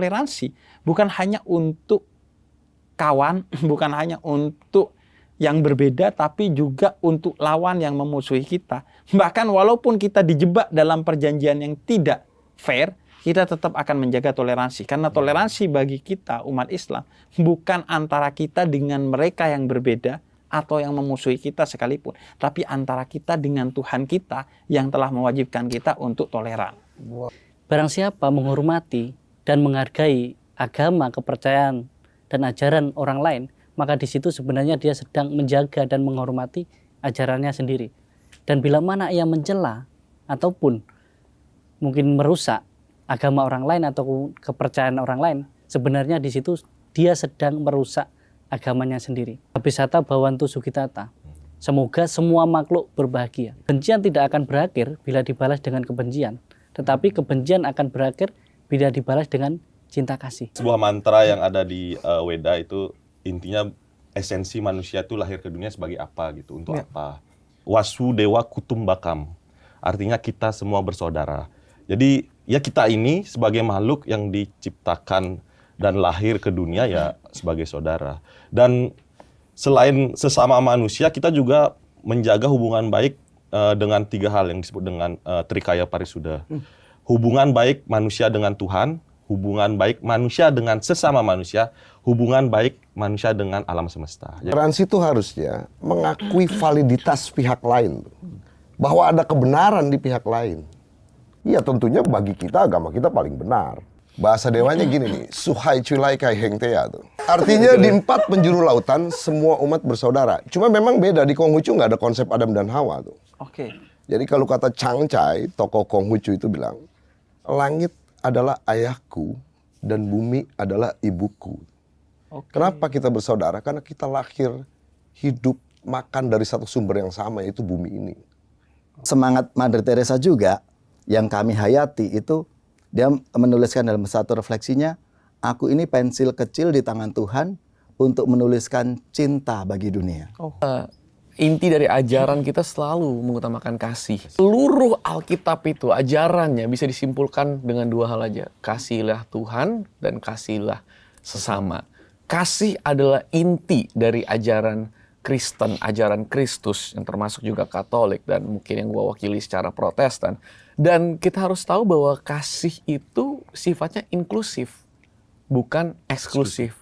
Toleransi bukan hanya untuk kawan, bukan hanya untuk yang berbeda, tapi juga untuk lawan yang memusuhi kita. Bahkan walaupun kita dijebak dalam perjanjian yang tidak fair, kita tetap akan menjaga toleransi. Karena toleransi bagi kita, umat Islam, bukan antara kita dengan mereka yang berbeda atau yang memusuhi kita sekalipun, tapi antara kita dengan Tuhan kita yang telah mewajibkan kita untuk toleran. Barang siapa menghormati dan menghargai agama, kepercayaan, dan ajaran orang lain, maka di situ sebenarnya dia sedang menjaga dan menghormati ajarannya sendiri. Dan bila mana ia mencela ataupun mungkin merusak agama orang lain atau kepercayaan orang lain, sebenarnya di situ dia sedang merusak agamanya sendiri. Abisata Bhawantu Sukitata. Semoga semua makhluk berbahagia. Kebencian tidak akan berakhir bila dibalas dengan kebencian, tetapi kebencian akan berakhir bila dibalas dengan cinta kasih. Sebuah mantra yang ada di Weda itu intinya esensi manusia itu lahir ke dunia sebagai apa gitu, untuk apa. Wasudewa Kutumbakam, artinya kita semua bersaudara. Jadi ya kita ini sebagai makhluk yang diciptakan dan lahir ke dunia ya sebagai saudara. Dan selain sesama manusia, kita juga menjaga hubungan baik dengan 3 hal yang disebut dengan Trikaya Parisuda. Hubungan baik manusia dengan Tuhan, hubungan baik manusia dengan sesama manusia, hubungan baik manusia dengan alam semesta. Toleransi itu harusnya mengakui validitas pihak lain, bahwa ada kebenaran di pihak lain. Ya tentunya bagi kita agama kita paling benar. Bahasa dewanya gini nih, Suhai Culai Kai Hengtea tuh. Artinya di 4 penjuru lautan semua umat bersaudara. Cuma memang beda, di Konghucu nggak ada konsep Adam dan Hawa tuh. Oke. Jadi kalau kata Chang Chai, tokoh Konghucu itu bilang, langit adalah ayahku dan bumi adalah ibuku. Kenapa kita bersaudara? Karena kita lahir, hidup, makan dari satu sumber yang sama, yaitu bumi ini. Semangat Mother Teresa juga yang kami hayati itu, dia menuliskan dalam satu refleksinya, aku ini pensil kecil di tangan Tuhan untuk menuliskan cinta bagi dunia. Inti dari ajaran kita selalu mengutamakan kasih. Seluruh Alkitab itu ajarannya bisa disimpulkan dengan 2 hal aja. Kasihilah Tuhan dan kasihilah sesama. Kasih adalah inti dari ajaran Kristen, ajaran Kristus yang termasuk juga Katolik dan mungkin yang gua wakili secara Protestan. Dan kita harus tahu bahwa kasih itu sifatnya inklusif, bukan eksklusif.